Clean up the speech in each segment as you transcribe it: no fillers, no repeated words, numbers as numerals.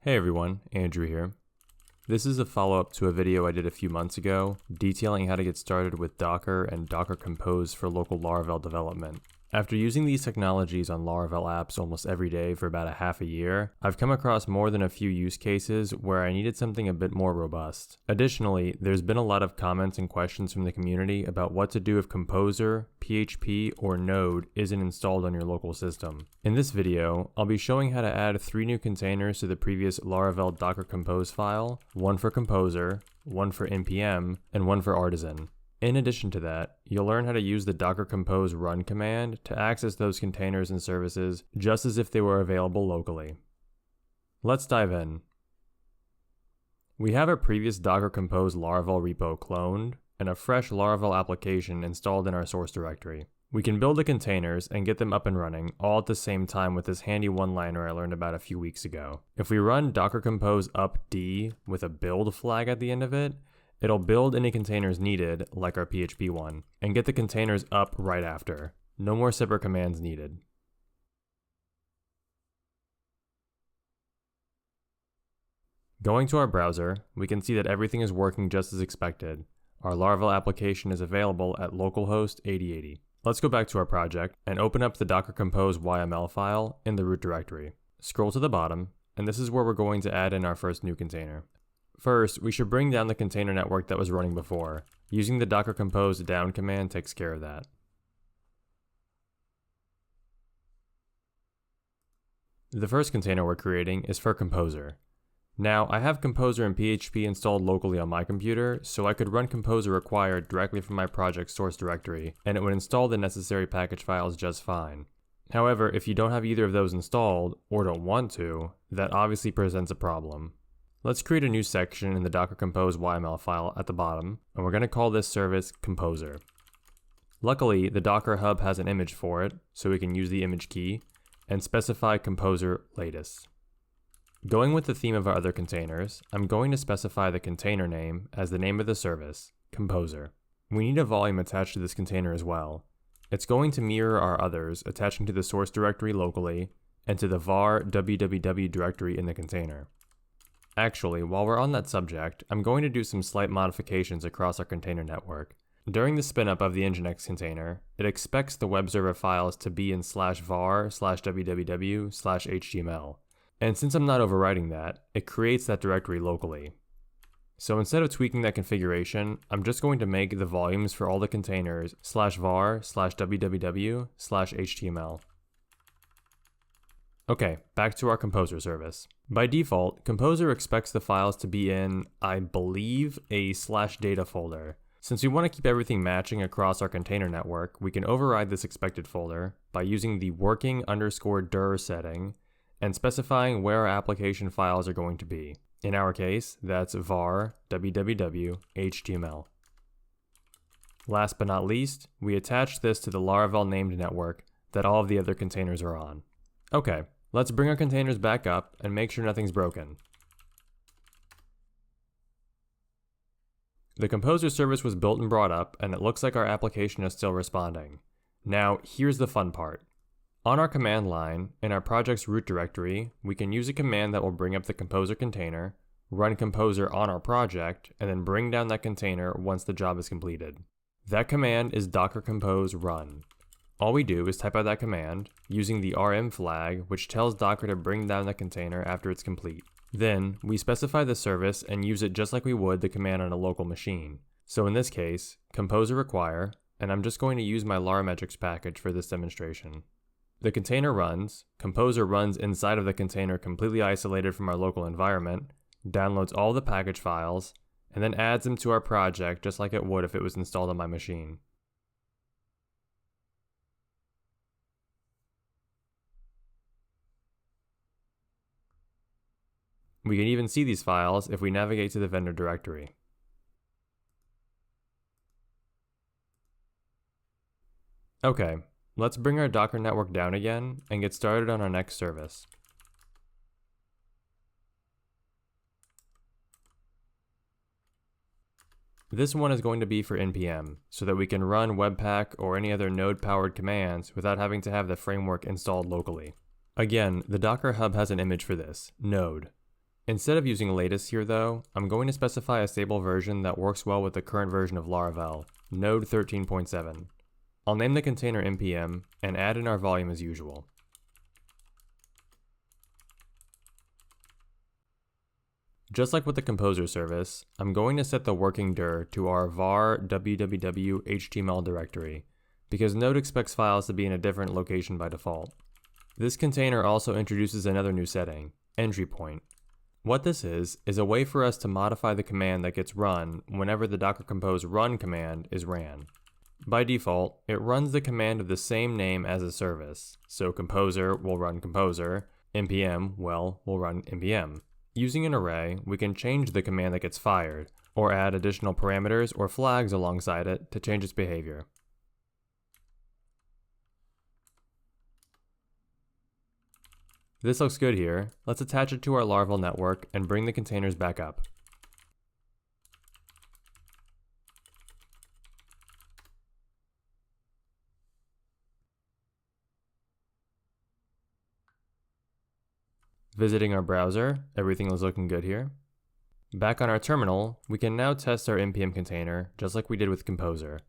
Hey everyone, Andrew here. This is a follow-up to a video I did a few months ago detailing how to get started with Docker and Docker Compose for local Laravel development. After using these technologies on Laravel apps almost every day for about a half a year, I've come across more than a few use cases where I needed something a bit more robust. Additionally, there's been a lot of comments and questions from the community about what to do if Composer, PHP, or Node isn't installed on your local system. In this video, I'll be showing how to add 3 new containers to the previous Laravel Docker Compose file, one for Composer, one for npm, and one for Artisan. In addition to that, you'll learn how to use the Docker Compose run command to access those containers and services just as if they were available locally. Let's dive in. We have our previous Docker Compose Laravel repo cloned and a fresh Laravel application installed in our source directory. We can build the containers and get them up and running all at the same time with this handy one-liner I learned about a few weeks ago. If we run Docker Compose upd with a build flag at the end of it, it'll build any containers needed, like our PHP one, and get the containers up right after. No more separate commands needed. Going to our browser, we can see that everything is working just as expected. Our Laravel application is available at localhost 8080. Let's go back to our project and open up the Docker Compose YML file in the root directory. Scroll to the bottom, and this is where we're going to add in our first new container. First, we should bring down the container network that was running before. Using the Docker Compose down command takes care of that. The first container we're creating is for Composer. Now, I have Composer and PHP installed locally on my computer, so I could run Composer required directly from my project source directory, and it would install the necessary package files just fine. However, if you don't have either of those installed, or don't want to, that obviously presents a problem. Let's create a new section in the Docker Compose YML file at the bottom, and we're going to call this service Composer. Luckily, the Docker Hub has an image for it, so we can use the image key, and specify Composer latest. Going with the theme of our other containers, I'm going to specify the container name as the name of the service, Composer. We need a volume attached to this container as well. It's going to mirror our others, attaching to the source directory locally, and to the var www directory in the container. Actually, while we're on that subject, I'm going to do some slight modifications across our container network. During the spin-up of the Nginx container, it expects the web server files to be in /var/www/html. And since I'm not overriding that, it creates that directory locally. So instead of tweaking that configuration, I'm just going to make the volumes for all the containers /var/www/html. Okay, back to our Composer service. By default, Composer expects the files to be in, I believe, a /data folder. Since we want to keep everything matching across our container network, we can override this expected folder by using the working_dir setting and specifying where our application files are going to be. In our case, that's var www.html. Last but not least, we attach this to the Laravel named network that all of the other containers are on. Okay. Let's bring our containers back up and make sure nothing's broken. The Composer service was built and brought up, and it looks like our application is still responding. Now, here's the fun part. On our command line, in our project's root directory, we can use a command that will bring up the Composer container, run Composer on our project, and then bring down that container once the job is completed. That command is Docker Compose run. All we do is type out that command, using the rm flag, which tells Docker to bring down the container after it's complete. Then, we specify the service and use it just like we would the command on a local machine. So in this case, Composer require, and I'm just going to use my Larametrics package for this demonstration. The container runs, Composer runs inside of the container completely isolated from our local environment, downloads all the package files, and then adds them to our project just like it would if it was installed on my machine. We can even see these files if we navigate to the vendor directory. Okay, let's bring our Docker network down again and get started on our next service. This one is going to be for npm, so that we can run Webpack or any other node-powered commands without having to have the framework installed locally. Again, the Docker Hub has an image for this, Node. Instead of using latest here though, I'm going to specify a stable version that works well with the current version of Laravel, Node 13.7. I'll name the container npm and add in our volume as usual. Just like with the Composer service, I'm going to set the working dir to our var www html directory, because Node expects files to be in a different location by default. This container also introduces another new setting, entry point. What this is a way for us to modify the command that gets run whenever the docker compose run command is ran. By default, it runs the command of the same name as a service, so composer will run composer, npm, will run npm. Using an array, we can change the command that gets fired, or add additional parameters or flags alongside it to change its behavior. This looks good here. Let's attach it to our Laravel network and bring the containers back up. Visiting our browser, everything is looking good here. Back on our terminal, we can now test our npm container just like we did with Composer.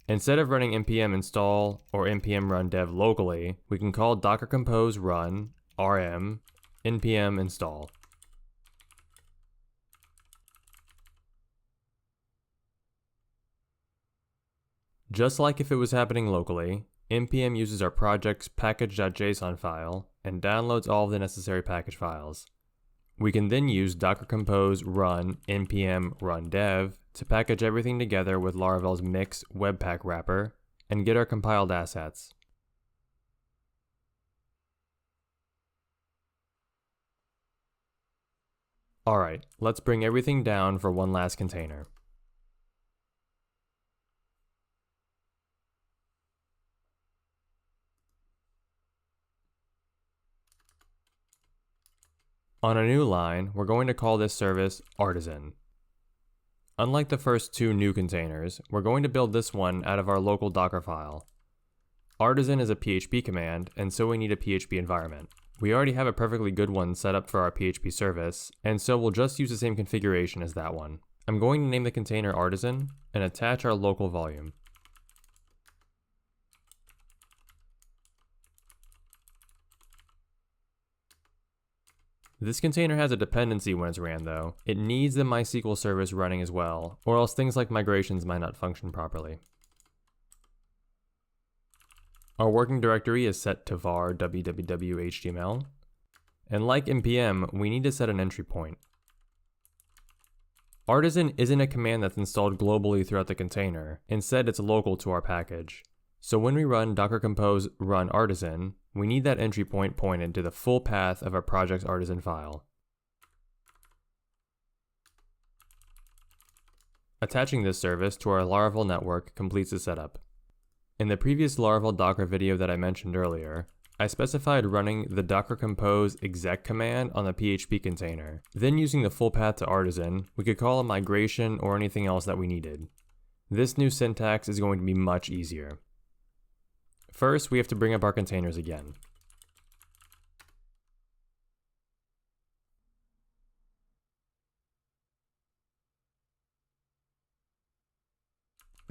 Instead of running npm install or npm run dev locally, we can call docker compose run rm npm install. Just like if it was happening locally, npm uses our project's package.json file and downloads all of the necessary package files. We can then use docker compose run npm run dev to package everything together with Laravel's mix webpack wrapper and get our compiled assets. Alright, let's bring everything down for one last container. On a new line, we're going to call this service Artisan. Unlike the first two new containers, we're going to build this one out of our local Docker file. Artisan is a PHP command, and so we need a PHP environment. We already have a perfectly good one set up for our PHP service, and so we'll just use the same configuration as that one. I'm going to name the container Artisan and attach our local volume. This container has a dependency when it's ran though. It needs the MySQL service running as well, or else things like migrations might not function properly. Our working directory is set to var www html, and like npm, we need to set an entry point. Artisan isn't a command that's installed globally throughout the container, instead it's local to our package. So when we run docker compose run artisan, we need that entry point pointed to the full path of our project's artisan file. Attaching this service to our Laravel network completes the setup. In the previous Laravel Docker video that I mentioned earlier, I specified running the docker compose exec command on the PHP container. Then using the full path to Artisan, we could call a migration or anything else that we needed. This new syntax is going to be much easier. First, we have to bring up our containers again.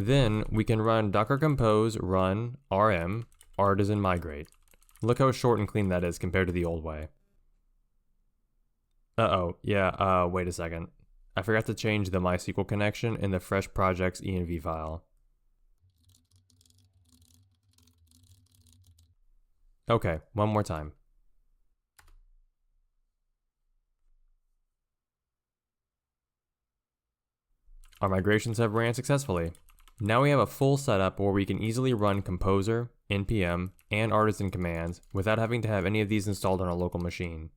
Then we can run docker compose run rm artisan migrate. Look how short and clean that is compared to the old way. Wait a second. I forgot to change the MySQL connection in the fresh project's env file. Okay, one more time. Our migrations have ran successfully. Now we have a full setup where we can easily run Composer, npm, and Artisan commands without having to have any of these installed on a local machine.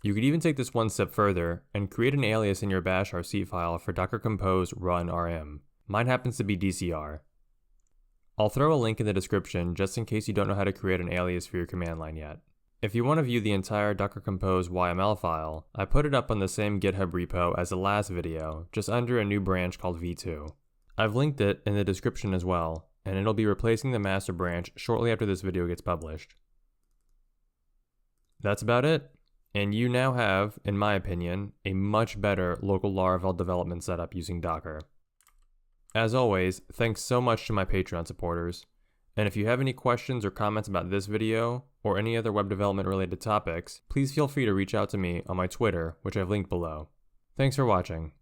You could even take this one step further and create an alias in your bash rc file for docker compose run rm. Mine happens to be DCR. I'll throw a link in the description just in case you don't know how to create an alias for your command line yet. If you want to view the entire docker compose YML file, I put it up on the same GitHub repo as the last video, just under a new branch called v2. I've linked it in the description as well, and it'll be replacing the master branch shortly after this video gets published. That's about it, and you now have, in my opinion, a much better local Laravel development setup using Docker. As always, thanks so much to my Patreon supporters, and if you have any questions or comments about this video, or any other web development related topics, please feel free to reach out to me on my Twitter, which I've linked below. Thanks for watching.